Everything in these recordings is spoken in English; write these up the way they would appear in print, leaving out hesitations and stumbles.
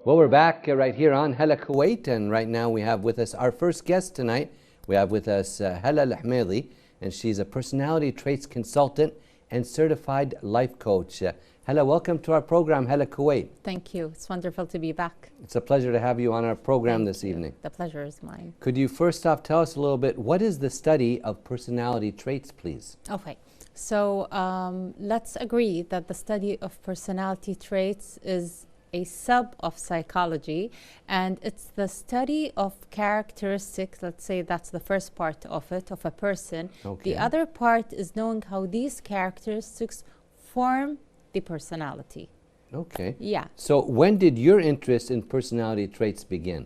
Well, we're back right here on Hala Kuwait, and right now we have with us our first guest tonight. We have with us Hala Kuwait, and she's a personality traits consultant and certified life coach. Hala, welcome to our program, Hala Kuwait. Thank you. It's wonderful to be back. It's a pleasure to have you on our program this evening. The pleasure is mine. Could you first off tell us a little bit, what is the study of personality traits, please? Okay. So let's agree that the study of personality traits is a sub of psychology, and it's the study of characteristics. Let's say that's the first part of it, of a person. Okay. The other part is knowing how these characteristics form the personality. Okay. Yeah. So when did your interest in personality traits begin?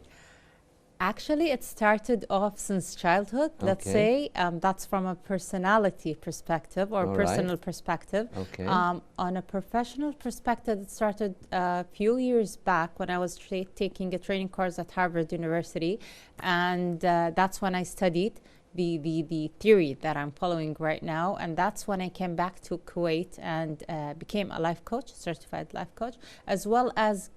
Actually, it started off since childhood. Let's say that's from a personality perspective or personal perspective. Okay. On a professional perspective, it started a few years back when I was taking a training course at Harvard University, and that's when I studied the theory that I'm following right now, and that's when I came back to Kuwait and became a life coach, certified life coach, as well as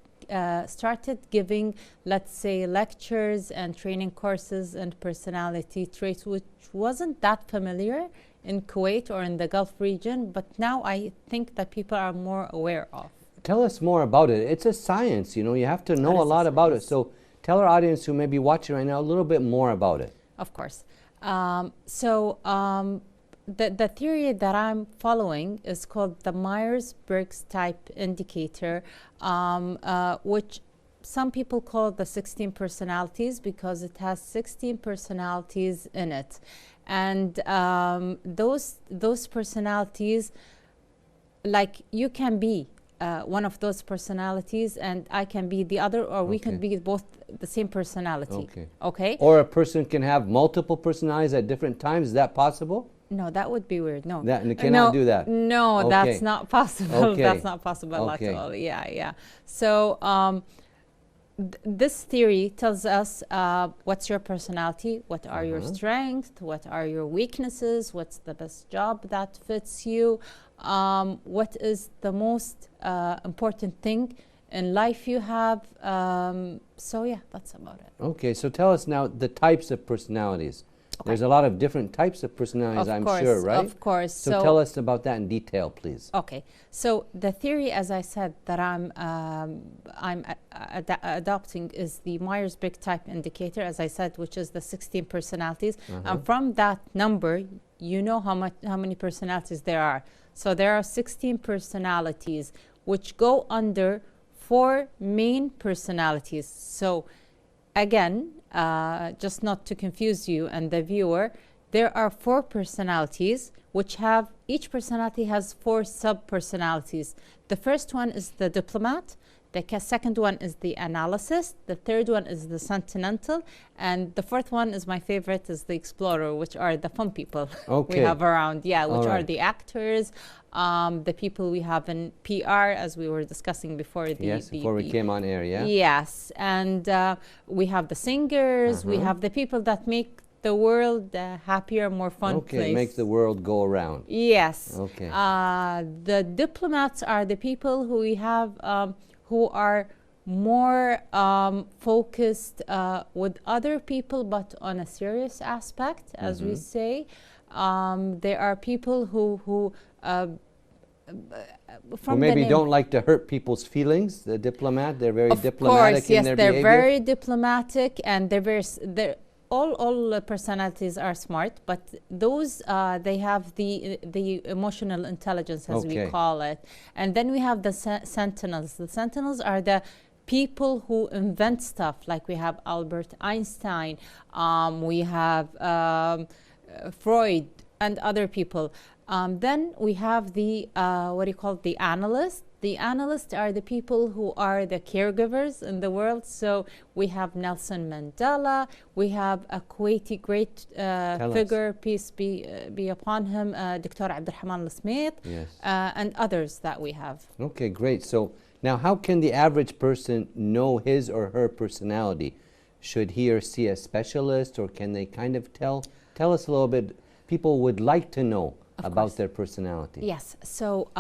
started giving, let's say, lectures and training courses and personality traits, which wasn't that familiar in Kuwait or in the Gulf region, but now I think that people are more aware of. Tell us more about it. It's a science, you know, you have to know a lot about it. So tell our audience who may be watching right now a little bit more about it. Of course. The theory that I'm following is called the Myers-Briggs type indicator, which some people call the 16 personalities because it has 16 personalities in it. And those personalities, like you can be one of those personalities and I can be the other, or we can be both the same personality. Okay. Or a person can have multiple personalities at different times. Is that possible? No, that would be weird. No, you cannot do that. No, that's not possible. That's not possible at all. Yeah. So this theory tells us what's your personality, what are your strengths, what are your weaknesses, what's the best job that fits you, what is the most important thing in life you have. So yeah, that's about it. Okay, so tell us now the types of personalities. There's a lot of different types of personalities, I'm sure, right? Of course. So tell us about that in detail, please. Okay. So the theory, as I said, that I'm adopting is the Myers-Briggs type indicator, as I said, which is the 16 personalities. And from that number, you know how many personalities there are. So there are 16 personalities, which go under 4 main personalities. So again, just not to confuse you and the viewer, there are 4 personalities which have, each personality has 4 sub-personalities. The first one is the diplomat, the second one is the analyst, the third one is the sentimental, and the fourth one is my favorite, is the explorer, which are the fun people we have around, which are the actors, the people we have in PR, as we were discussing before. Before we came on air, Yes, and we have the singers, we have the people that make the world happier, more fun place. Make the world go around. Yes. Okay. The diplomats are the people who we have who are more focused with other people, but on a serious aspect, as we say. There are people who maybe don't like to hurt people's feelings. The diplomat, they're very diplomatic in their behavior. Yes, they're very diplomatic, and they're all personalities are smart, but those they have the emotional intelligence, as we call it. And then we have the sentinels. The sentinels are the people who invent stuff, like we have Albert Einstein, we have Freud and other people. Then we have the the analysts. The analysts are the people who are the caregivers in the world. So we have Nelson Mandela, we have a Kuwaiti great figure, peace be upon him, Dr. Abdurrahman Al-Smith, and others that we have. Okay, great. So now how can the average person know his or her personality? Should he or see a specialist, or can they kind of tell? Tell us a little bit. People would like to know about their personality. Yes. So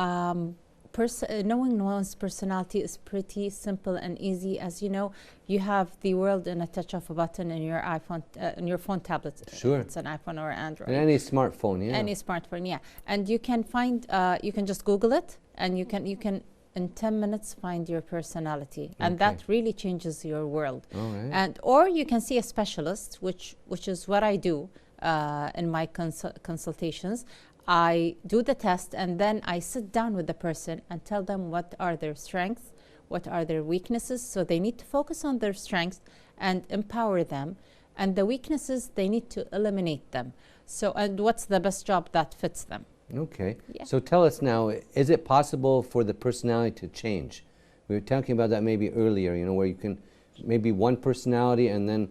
knowing one's personality is pretty simple and easy. As you know, you have the world in a touch of a button in your iPhone, in your phone tablet. Sure. It's an iPhone or Android. And any smartphone, yeah. Any smartphone, yeah. And you can find, you can just Google it, and you can in 10 minutes find your personality, and that really changes your world. All right. And or you can see a specialist, which is what I do in my consultations. I do the test, and then I sit down with the person and tell them what are their strengths, what are their weaknesses. So they need to focus on their strengths and empower them, and the weaknesses, they need to eliminate them. So, and what's the best job that fits them. Okay. Yeah. So tell us now, is it possible for the personality to change? We were talking about that maybe earlier, you know, where you can maybe one personality and then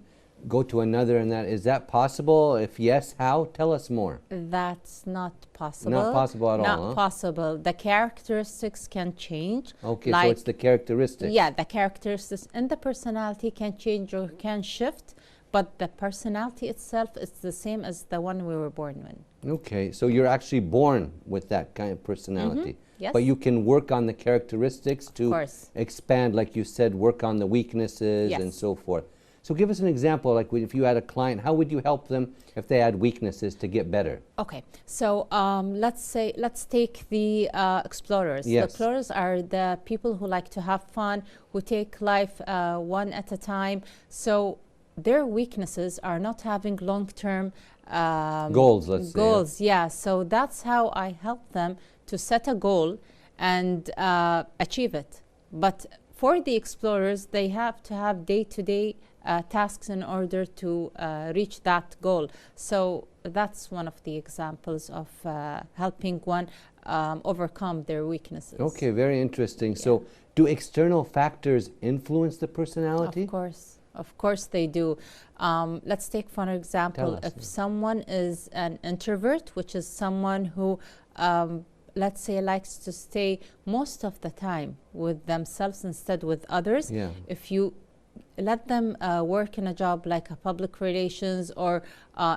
go to another, and that is that possible? If yes, how? Tell us more. That's not possible. Not possible at all, Not huh? possible. The characteristics can change. Okay, like, so it's the characteristics. Yeah, the characteristics in the personality can change or can shift, but the personality itself is the same as the one we were born with. Okay, so you're actually born with that kind of personality. Yes. But you can work on the characteristics to course. expand, like you said, work on the weaknesses and Yes. so forth. So give us an example, like if you had a client, how would you help them if they had weaknesses to get better? Okay, so let's take the explorers. Yes. The explorers are the people who like to have fun, who take life one at a time. So their weaknesses are not having long-term Goals, let's say. goals. Yeah, so that's how I help them to set a goal and achieve it. But for the explorers, they have to have day-to-day tasks in order to reach that goal. So that's one of the examples of helping one overcome their weaknesses. Okay, very interesting. So do external factors influence the personality? Of course they do. Let's take for example, if someone is an introvert, which is someone who let's say likes to stay most of the time with themselves instead with others. Yeah. If you let them work in a job like a public relations or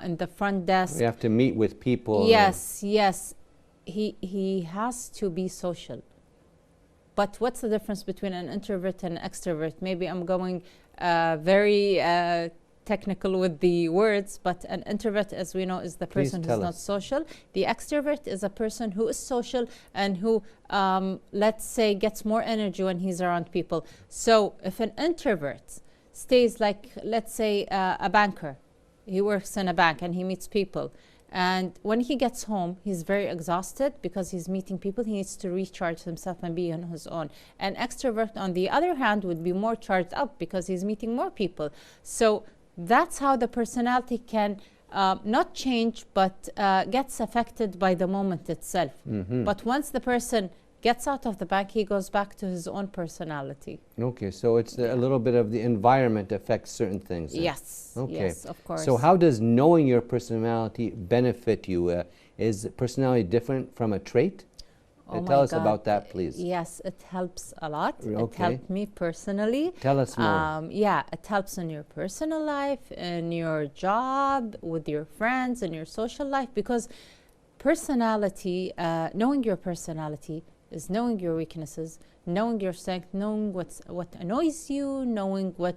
in the front desk. You have to meet with people. Yes, yes. He has to be social. But what's the difference between an introvert and an extrovert? Maybe I'm going very technical with the words, but an introvert, as we know, is the person who's not social. The extrovert is a person who is social and who, let's say, gets more energy when he's around people. So if an introvert stays like, let's say, a banker, he works in a bank and he meets people. And when he gets home, he's very exhausted because he's meeting people. He needs to recharge himself and be on his own. An extrovert, on the other hand, would be more charged up because he's meeting more people. So that's how the personality can not change, but gets affected by the moment itself. But once the person gets out of the bank, he goes back to his own personality. Okay, so it's a little bit of the environment affects certain things. Then. Yes, okay. Yes, of course. So how does knowing your personality benefit you? Is personality different from a trait? Tell us about that, please. Yes, it helps a lot. Okay. It helped me personally. Tell us more. Yeah, it helps in your personal life, in your job, with your friends, in your social life, because personality, knowing your personality is knowing your weaknesses, knowing your strength, knowing what annoys you, knowing what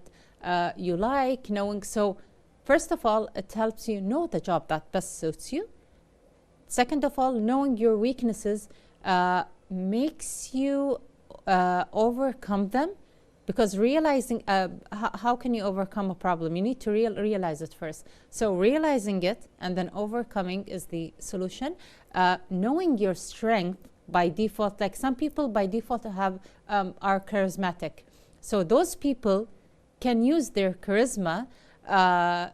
you like, knowing. So first of all, it helps you know the job that best suits you. Second of all, knowing your weaknesses makes you overcome them, because realizing how can you overcome a problem? You need to realize it first. So realizing it and then overcoming is the solution. Knowing your strength by default, like some people by default are charismatic. So those people can use their charisma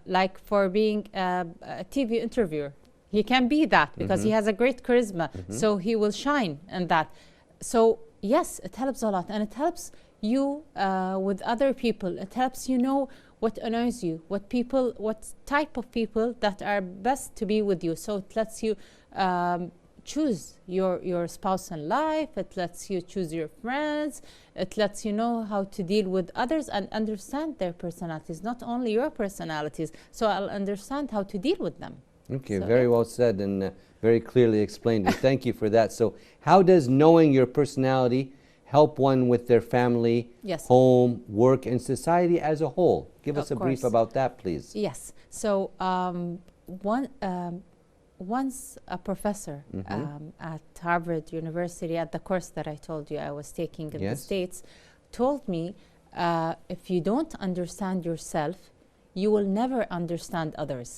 like for being a TV interviewer. He can be that because he has a great charisma. So he will shine in that. So yes, it helps a lot, and it helps you with other people. It helps you know what annoys you, what type of people that are best to be with you. So it lets you choose your spouse in life. It lets you choose your friends. It lets you know how to deal with others and understand their personalities, not only your personalities. So I'll understand how to deal with them. Okay, so very well said. And very clearly explained. And thank you for that. So how does knowing your personality help one with their family, Yes. home, work, and society as a whole? Give us Of a brief course. about that, please. Yes. So once a professor at Harvard University, at the course that I told you I was taking in the Yes. States, told me if you don't understand yourself, you will never understand others.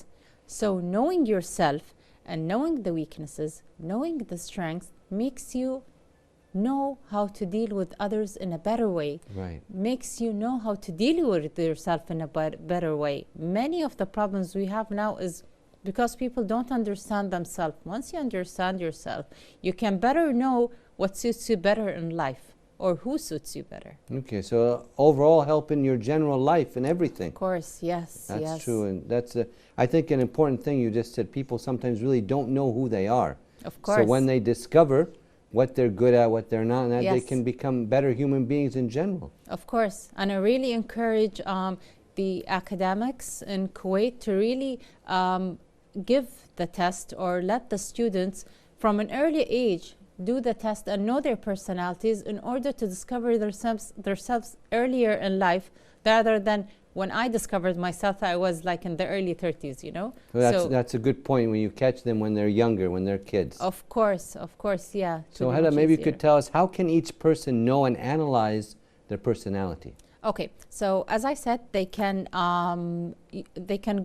So knowing yourself and knowing the weaknesses, knowing the strengths, makes you know how to deal with others in a better way. Right. Makes you know how to deal with yourself in a better way. Many of the problems we have now is because people don't understand themselves. Once you understand yourself, you can better know what suits you better in life or who suits you better. Okay, so overall help in your general life and everything. Of course, yes. That's yes. true, and that's, I think, an important thing you just said. People sometimes really don't know who they are. Of course. So when they discover what they're good at, what they're not, and that they Yes. can become better human beings in general. Of course, and I really encourage the academics in Kuwait to really give the test or let the students from an early age do the test and know their personalities in order to discover themselves earlier in life rather than when I discovered myself, I was like in the early 30s, you know? Well, that's a good point when you catch them when they're younger, when they're kids. Of course, yeah. So Hala, maybe you could tell us, how can each person know and analyze their personality? Okay, so as I said, they can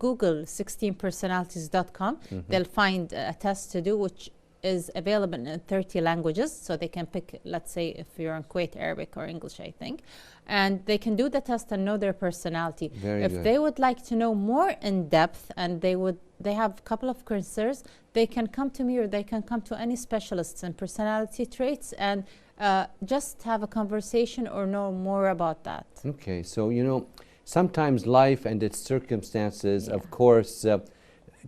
Google 16personalities.com. They'll find a test to do, which is available in 30 languages. So they can pick, let's say, if you're in Kuwait, Arabic or English, I think. And they can do the test and know their personality. Very if good. they would like to know more in depth and they have a couple of concerns, they can come to me or they can come to any specialists in personality traits and just have a conversation or know more about that. Okay, so you know, sometimes life and its circumstances, Yeah. of course,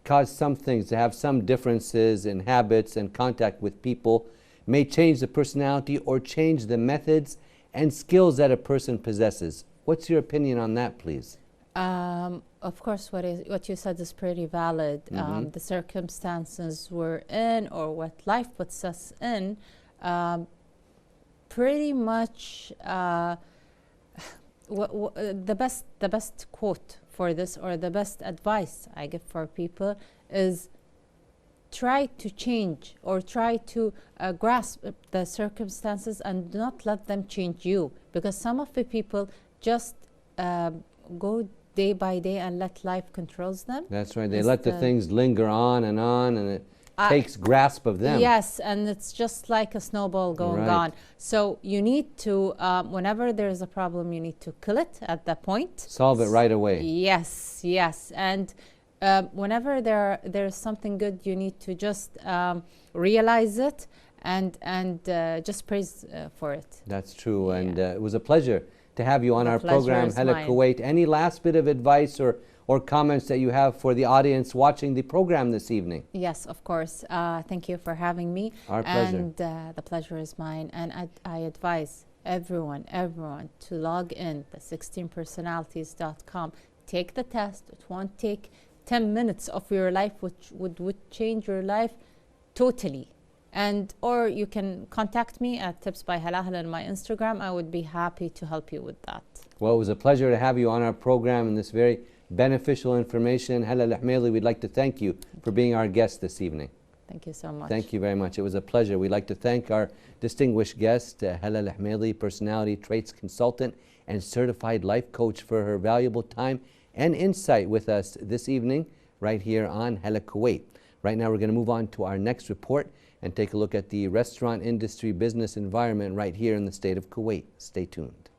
cause some things to have some differences in habits and contact with people, may change the personality or change the methods and skills that a person possesses. What's your opinion on that, please? Of course, what you said is pretty valid. The circumstances we're in or what life puts us in, pretty much the best quote for this or the best advice I give for people is try to change or try to grasp the circumstances and not let them change you, because some of the people just go day by day and let life controls them. That's right, they let the things linger on and it takes grasp of them. Yes, and it's just like a snowball going on. So you need to, whenever there's a problem, you need to kill it at that point. Solve it right away. Yes, and whenever there's something good, you need to just realize it and just praise for it. That's true, and it was a pleasure to have you on our program, Hala mine. Kuwait. Any last bit of advice or comments that you have for the audience watching the program this evening? Yes, of course. Thank you for having me. Our pleasure. And the pleasure is mine. And I advise everyone to log in the 16personalities.com. Take the test. It won't take 10 minutes of your life, which would change your life totally. Or you can contact me at Tips by Hala on my Instagram. I would be happy to help you with that. Well, it was a pleasure to have you on our program and this very beneficial information. Hala Al-Ahmeli, we'd like to thank you for being our guest this evening. Thank you so much. Thank you very much. It was a pleasure. We'd like to thank our distinguished guest, Hala Al-Ahmeli, personality traits consultant and certified life coach, for her valuable time and insight with us this evening right here on Hala Kuwait. Right now we're going to move on to our next report and take a look at the restaurant industry business environment right here in the state of Kuwait. Stay tuned.